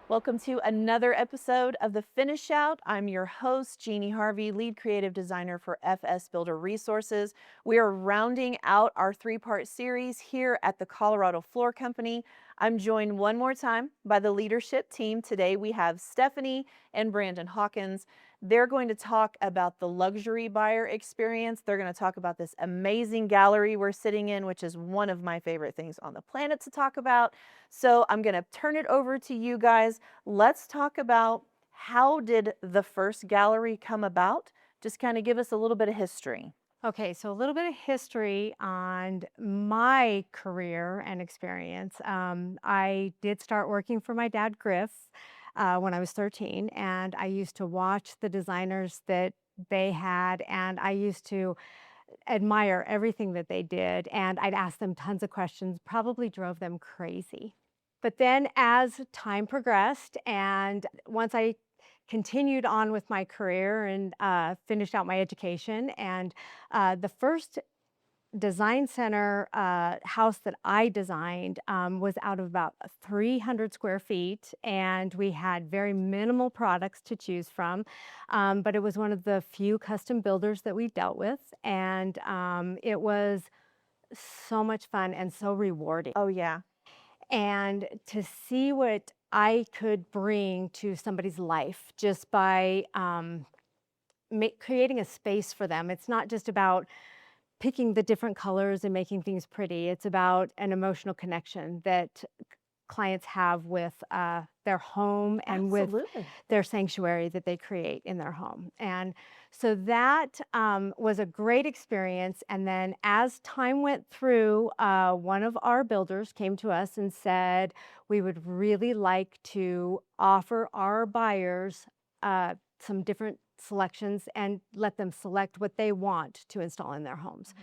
Welcome to another episode of The Finish Out. I'm your host, Jeannie Harvey, lead creative designer for FS Builder Resources. We are rounding out our three-part series here at the Colorado Floor Company. I'm joined one more time by the leadership team. Today we have Stephanie and Brandon Hawkins. They're going to talk about the luxury buyer experience. They're going to talk about this amazing gallery we're sitting in, which is one of my favorite things on the planet to talk about. So I'm going to turn it over to you guys. Let's talk about how did the first gallery come about? Just kind of give us a little bit of history. Okay, so a little bit of history on my career and experience. I did start working for my dad, Griff, when I was 13, and I used to watch the designers that they had, and I used to admire everything that they did, and I'd ask them tons of questions, probably drove them crazy. But then as time progressed, and once I continued on with my career and finished out my education, and the first design center house that I designed was out of about 300 square feet, and we had very minimal products to choose from. But it was one of the few custom builders that we dealt with, and it was so much fun and so rewarding. Oh, yeah. And to see what I could bring to somebody's life just by creating a space for them. It's not just about picking the different colors and making things pretty. It's about an emotional connection that clients have with their home and with Absolutely. their sanctuary that they create in their home. And so that was a great experience. And then as time went through, one of our builders came to us and said, we would really like to offer our buyers some different selections and let them select what they want to install in their homes.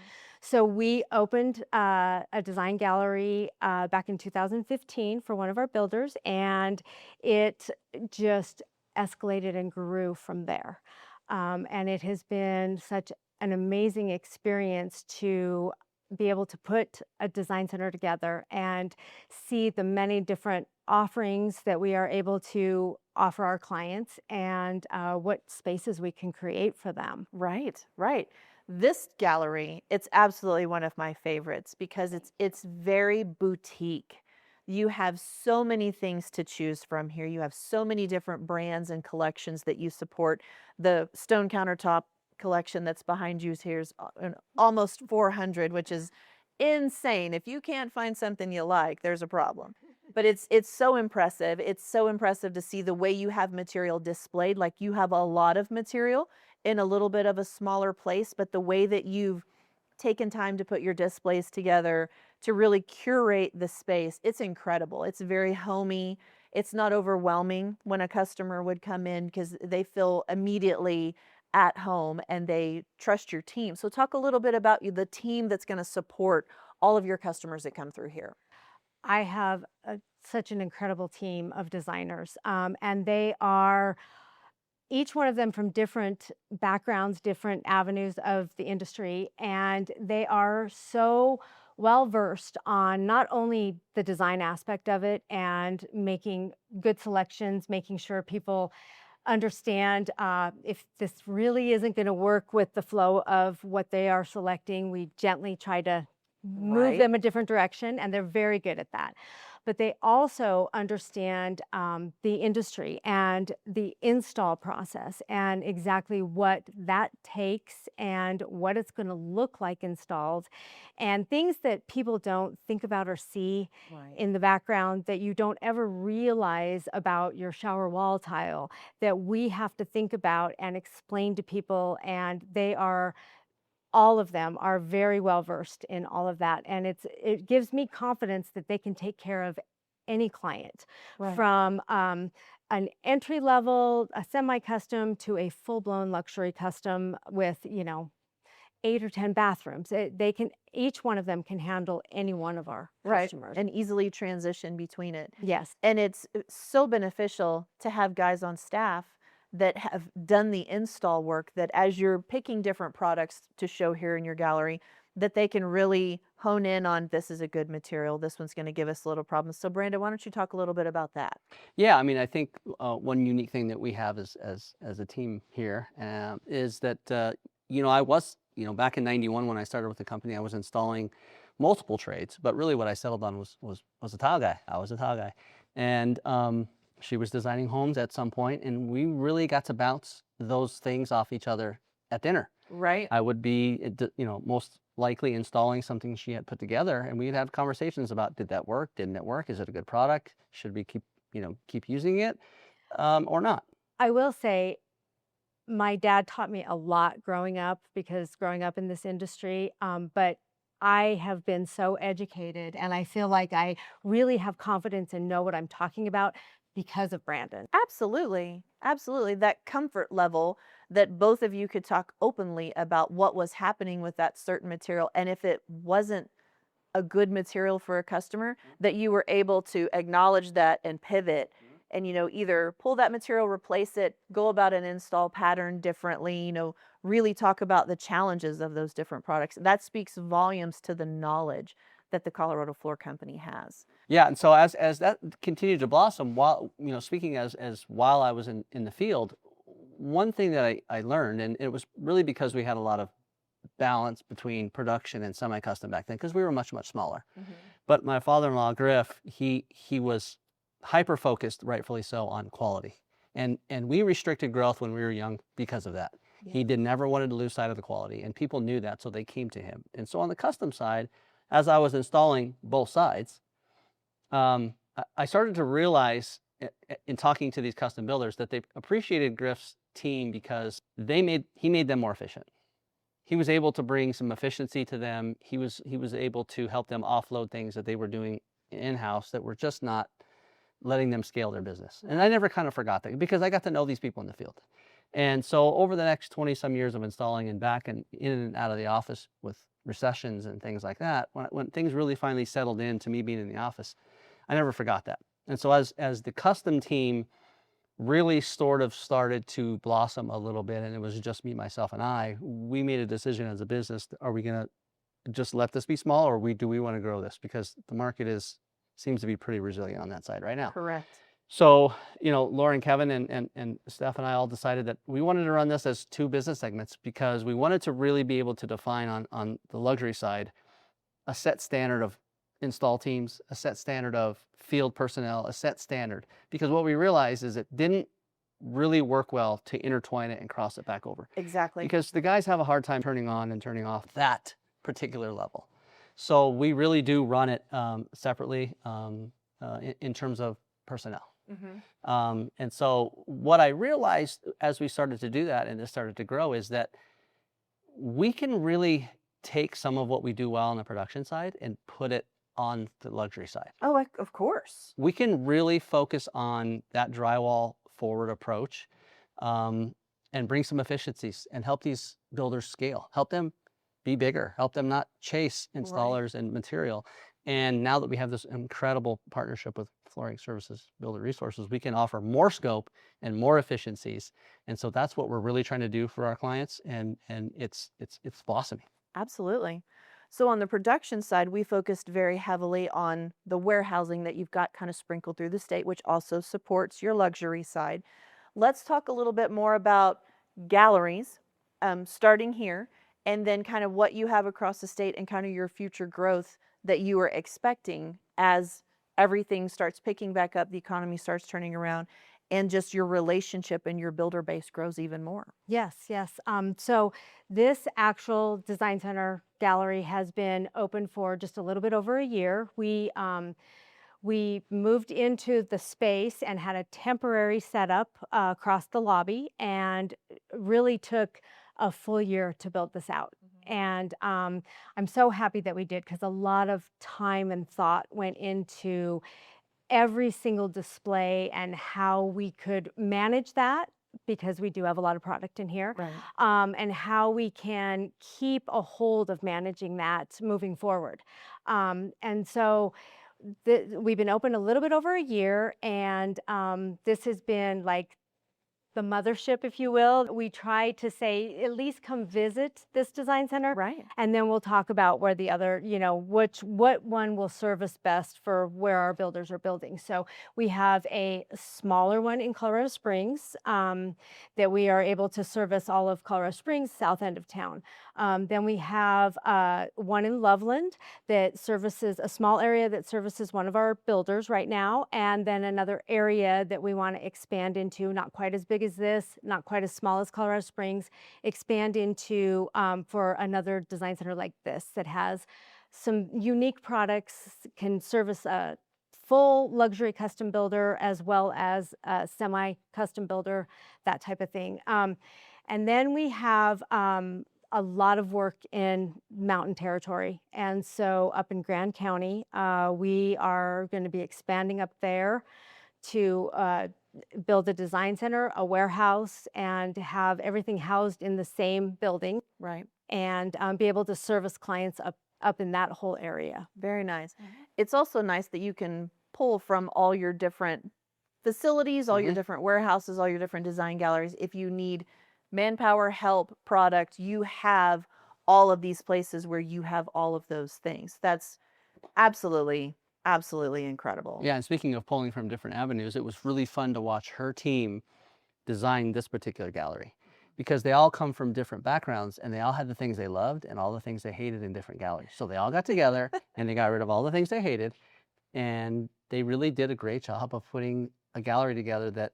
So we opened a design gallery back in 2015 for one of our builders, and it just escalated and grew from there. And it has been such an amazing experience to be able to put a design center together and see the many different offerings that we are able to offer our clients and what spaces we can create for them. Right, right. This gallery, it's absolutely one of my favorites because it's very boutique. You have so many things to choose from here. You have so many different brands and collections that you support. The stone countertop collection that's behind you here is almost 400, which is insane. If you can't find something you like, there's a problem. But it's so impressive. It's so impressive to see the way you have material displayed. Like you have a lot of material in a little bit of a smaller place, but the way that you've taken time to put your displays together to really curate the space, it's incredible. It's very homey. It's not overwhelming when a customer would come in because they feel immediately at home and they trust your team. So talk a little bit about the team that's going to support all of your customers that come through here. I have such an incredible team of designers, and they are each one of them from different backgrounds, different avenues of the industry, and they are so well versed on not only the design aspect of it and making good selections, making sure people understand if this really isn't going to work with the flow of what they are selecting. We gently try to move Right. them a different direction, and they're very good at that. But they also understand the industry and the install process and exactly what that takes and what it's going to look like installed, and things that people don't think about or see Right. in the background that you don't ever realize about your shower wall tile that we have to think about and explain to people. And they are all of them are very well versed in all of that, and it gives me confidence that they can take care of any client Right. from an entry level, a semi-custom to a full-blown luxury custom with 8 or 10 bathrooms. They can, each one of them can handle any one of our Right, customers. and easily transition between it. Yes. And it's so beneficial to have guys on staff that have done the install work that as you're picking different products to show here in your gallery, that they can really hone in on, this is a good material, this one's going to give us a little problem. So Brandon, why don't you talk a little bit about that? Yeah, I mean, I think one unique thing that we have as a team here is that I was back in '91 when I started with the company, I was installing multiple trades, but really what I settled on was a tile guy. I was a tile guy, and she was designing homes at some point, and we really got to bounce those things off each other at dinner. Right. I would be, most likely installing something she had put together, and we'd have conversations about, did that work? Didn't it work? Is it a good product? Should we keep using it, or not? I will say my dad taught me a lot growing up because growing up in this industry, but I have been so educated and I feel like I really have confidence and know what I'm talking about because of Brandon. Absolutely. Absolutely. That comfort level that both of you could talk openly about what was happening with that certain material. And if it wasn't a good material for a customer, that you were able to acknowledge that and pivot and, either pull that material, replace it, go about an install pattern differently, really talk about the challenges of those different products. That speaks volumes to the knowledge that the Colorado Floor Company has. Yeah, and so as that continued to blossom, while speaking as while I was in the field, one thing that I learned, and it was really because we had a lot of balance between production and semi-custom back then, because we were much smaller. But my father-in-law Griff, he was hyper focused, rightfully so, on quality, and we restricted growth when we were young because of that. Yeah. He did never wanted to lose sight of the quality, and people knew that, so they came to him. And so on the custom side, as I was installing both sides, I started to realize in talking to these custom builders that they appreciated Griff's team because he made them more efficient. He was able to bring some efficiency to them. He was able to help them offload things that they were doing in-house that were just not letting them scale their business. And I never kind of forgot that because I got to know these people in the field. And so over the next 20 some years of installing and back and in and out of the office with recessions and things like that, when things really finally settled in to me being in the office, I never forgot that. And so as the custom team really sort of started to blossom a little bit, and it was just me, myself, and I, we made a decision as a business, are we going to just let this be small, or do we want to grow this? Because the market seems to be pretty resilient on that side right now. Correct. So, Lauren, Kevin, and Steph and I all decided that we wanted to run this as two business segments because we wanted to really be able to define on the luxury side a set standard of install teams, a set standard of field personnel, a set standard. Because what we realized is it didn't really work well to intertwine it and cross it back over. Exactly. Because the guys have a hard time turning on and turning off that particular level. So we really do run it separately in terms of personnel. And so what I realized as we started to do that and this started to grow is that we can really take some of what we do well on the production side and put it on the luxury side. Oh, of course. We can really focus on that drywall forward approach and bring some efficiencies and help these builders scale, help them be bigger, help them not chase installers and material. And now that we have this incredible partnership with Flooring Services Builder Resources, we can offer more scope and more efficiencies. And so that's what we're really trying to do for our clients, and it's blossoming. Absolutely. So on the production side, we focused very heavily on the warehousing that you've got kind of sprinkled through the state, which also supports your luxury side. Let's talk a little bit more about galleries, starting here, and then kind of what you have across the state and kind of your future growth that you are expecting as everything starts picking back up, the economy starts turning around, and just your relationship and your builder base grows even more. Yes, yes. So this actual design center gallery has been open for just a little bit over a year. We moved into the space and had a temporary setup across the lobby, and really took a full year to build this out. And I'm so happy that we did, because a lot of time and thought went into every single display and how we could manage that, because we do have a lot of product in here, Right. and how we can keep a hold of managing that moving forward. And so we've been open a little bit over a year, and this has been like the mothership, if you will. We try to say, at least come visit this design center. Right. And then we'll talk about where the other, what one will serve us best for where our builders are building. So we have a smaller one in Colorado Springs that we are able to service all of Colorado Springs, south end of town. Then we have one in Loveland that services a small area that services one of our builders right now. And then another area that we want to expand into, not quite as big as this, not quite as small as Colorado Springs, expand into for another design center like this that has some unique products, can service a full luxury custom builder as well as a semi-custom builder, that type of thing. And then we have a lot of work in mountain territory. And so up in Grand County, we are going to be expanding up there to build a design center, a warehouse, and have everything housed in the same building, Right. and be able to service clients up in that whole area. Very nice. It's also nice that you can pull from all your different facilities, all your different warehouses, all your different design galleries. If you need manpower, help, product, you have all of these places where you have all of those things. That's absolutely, absolutely incredible. Yeah, and speaking of pulling from different avenues, it was really fun to watch her team design this particular gallery, because they all come from different backgrounds and they all had the things they loved and all the things they hated in different galleries. So they all got together and they got rid of all the things they hated, and they really did a great job of putting a gallery together that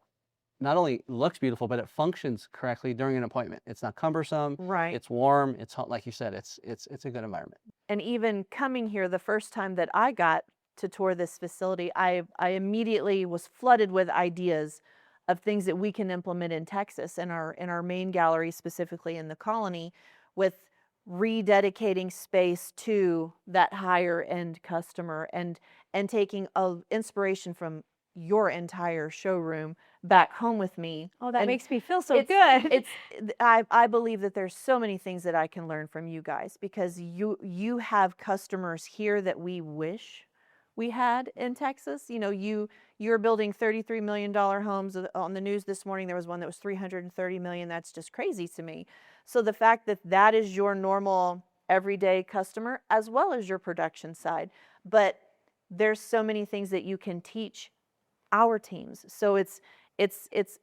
not only looks beautiful, but it functions correctly during an appointment. It's not cumbersome. Right. It's warm. It's hot. Like you said, it's a good environment. And even coming here the first time that I got to tour this facility, I immediately was flooded with ideas of things that we can implement in Texas, in our main gallery, specifically in the Colony, with rededicating space to that higher end customer, and taking inspiration from your entire showroom back home with me. Oh, that And makes me feel so it's good. I believe that there's so many things that I can learn from you guys, because you have customers here that we wish we had in Texas. You're building $33 million homes. On the news this morning, there was one that was $330 million. That's just crazy to me. So the fact that that is your normal everyday customer, as well as your production side, but there's so many things that you can teach our teams. So it's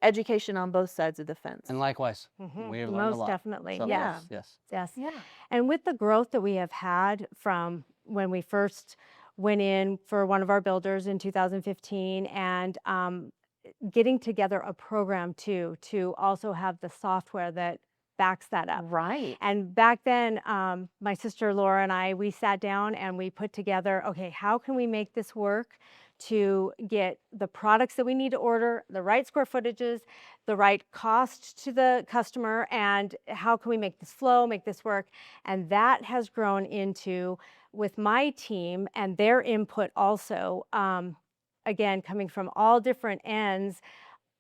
education on both sides of the fence. And likewise, we have learned a Most lot. definitely. So, Yeah. Yes. Yes. Yeah. And with the growth that we have had from when we first went in for one of our builders in 2015, and getting together a program to also have the software that backs that up. Right. And back then, my sister Laura and I, we sat down and we put together, okay, how can we make this work to get the products that we need to order, the right square footages, the right cost to the customer, and how can we make this flow, make this work? And that has grown into, with my team and their input also, again, coming from all different ends,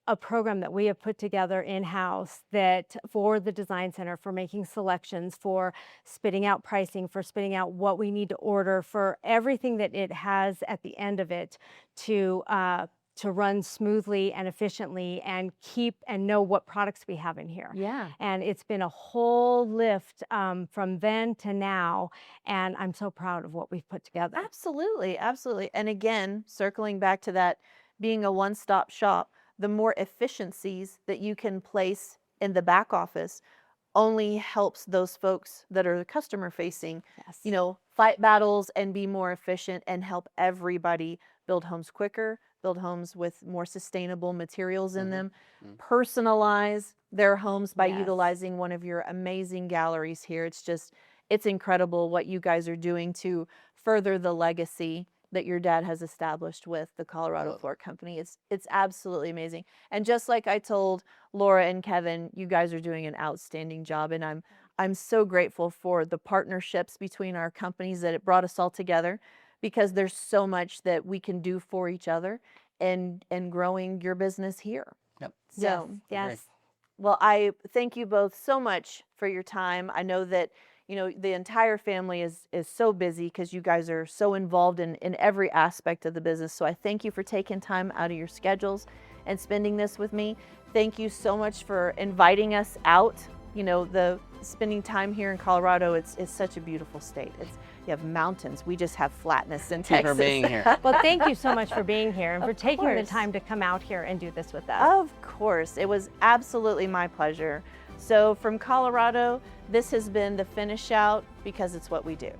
a program that we have put together in-house that for the design center, for making selections, for spitting out pricing, for spitting out what we need to order, for everything that it has at the end of it to run smoothly and efficiently, and keep and know what products we have in here. Yeah. And it's been a whole lift from then to now, and I'm so proud of what we've put together. Absolutely. Absolutely. And again, circling back to that being a one-stop shop, the more efficiencies that you can place in the back office only helps those folks that are customer facing, Yes. Fight battles and be more efficient, and help everybody build homes quicker, build homes with more sustainable materials in them, personalize their homes by Yes. utilizing one of your amazing galleries here. It's incredible what you guys are doing to further the legacy that your dad has established with the Colorado Floor Company. It's absolutely amazing. And just like I told Laura and Kevin, you guys are doing an outstanding job, and I'm so grateful for the partnerships between our companies, that it brought us all together, because there's so much that we can do for each other and growing your business here. Yep. So, Yes. well, I thank you both so much for your time. I know that the entire family is so busy, because you guys are so involved in every aspect of the business. So I thank you for taking time out of your schedules and spending this with me. Thank you so much for inviting us out. You know, the spending time here in Colorado, it's such a beautiful state. You have mountains. We just have flatness in Thank you Texas. for being here. Well, thank you so much for being here and for Of taking the course. time to come out here and do this with us. Of course, it was absolutely my pleasure. So from Colorado, this has been the Finish Out, because it's what we do.